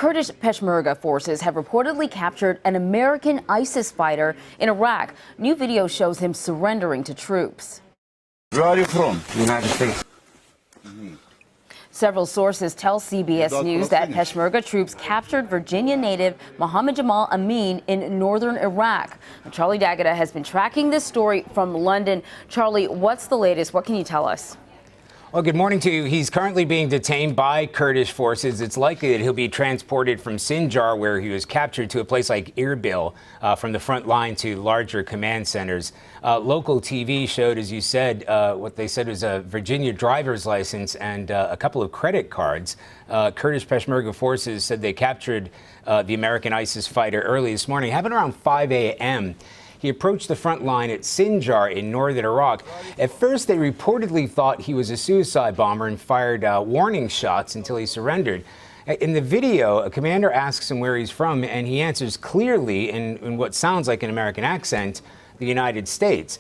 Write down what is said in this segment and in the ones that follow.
Kurdish Pershmerga forces have reportedly captured an American ISIS fighter in Iraq. New video shows him surrendering to troops. Where are you from? United States. Several sources tell CBS News that Peshmerga troops captured Virginia native Mohammed Jamal Amin in northern Iraq. Charlie D'Agata has been tracking this story from London. Charlie, what's the latest? What can you tell us? Well, good morning to you. He's currently being detained by Kurdish forces. It's likely that he'll be transported from Sinjar, where he was captured, to a place like Erbil, from the front line to larger command centers. Local TV showed, as you said, what they said was a Virginia driver's license and a couple of credit cards. Kurdish Pershmerga forces said they captured the American ISIS fighter early this morning. It happened around 5 a.m. He approached the front line at Sinjar in northern Iraq. At first, they reportedly thought he was a suicide bomber and fired warning shots until he surrendered. In the video, a commander asks him where he's from, and he answers clearly in what sounds like an American accent, the United States.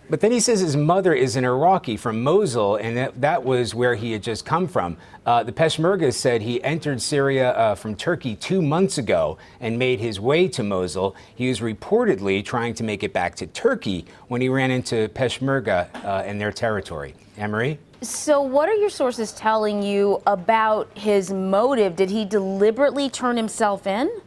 But then he says his mother is an Iraqi from Mosul, and that was where he had just come from. The Peshmerga said he entered Syria from Turkey 2 months ago and made his way to Mosul. He was reportedly trying to make it back to Turkey when he ran into Peshmerga in their territory. Anne-Marie? So what are your sources telling you about his motive? Did he deliberately turn himself in?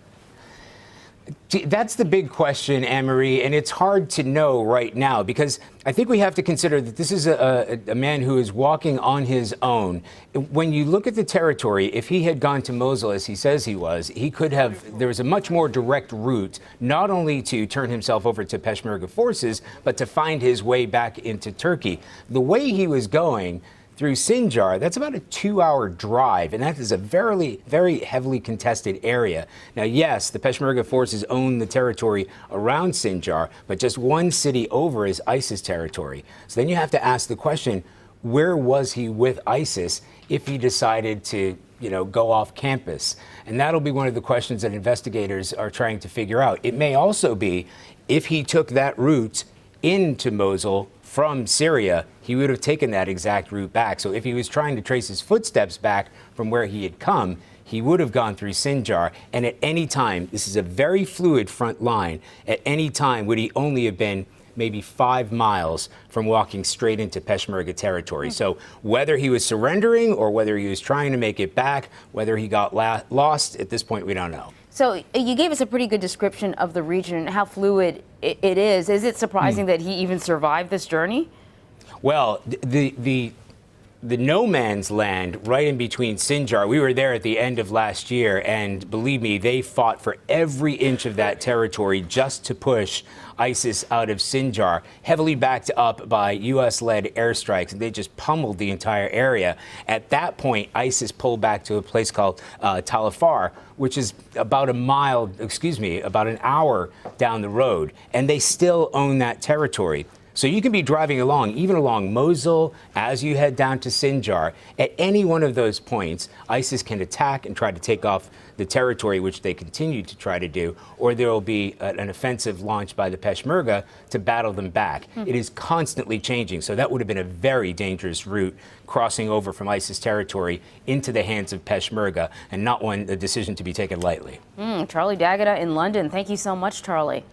That's the big question, Anne-Marie, and it's hard to know right now because I think we have to consider that this is a man who is walking on his own. When you look at the territory, if he had gone to Mosul, as he says he was, he could have, there was a much more direct route, not only to turn himself over to Peshmerga forces, but to find his way back into Turkey. The way he was going through Sinjar, that's about a 2-hour drive, and that is a very, very heavily contested area. Now, yes, the Peshmerga forces own the territory around Sinjar, but just one city over is ISIS territory. So then you have to ask the question, where was he with ISIS if he decided to, go off campus? And that'll be one of the questions that investigators are trying to figure out. It may also be if he took that route into Mosul from Syria, he would have taken that exact route back. So if he was trying to trace his footsteps back from where he had come, he would have gone through Sinjar. And at any time, this is a very fluid front line, at any time would he only have been maybe 5 miles from walking straight into Peshmerga territory. So whether he was surrendering or whether he was trying to make it back, whether he got lost, at this point we don't know. So you gave us a pretty good description of the region and how fluid it is. Is it surprising that he even survived this journey? Well, the no man's land right in between Sinjar, we were there at the end of last year, and believe me, they fought for every inch of that territory just to push ISIS out of Sinjar, heavily backed up by U.S.-led airstrikes, and they just pummeled the entire area. At that point, ISIS pulled back to a place called Tal Afar, which is about about an hour down the road, and they still own that territory. So you can be driving along, even along Mosul, as you head down to Sinjar. At any one of those points, ISIS can attack and try to take off the territory, which they continue to try to do, or there will be an offensive launched by the Peshmerga to battle them back. It is constantly changing, so that would have been a very dangerous route, crossing over from ISIS territory into the hands of Peshmerga, and not a decision to be taken lightly. Charlie D'Agata in London. Thank you so much, Charlie.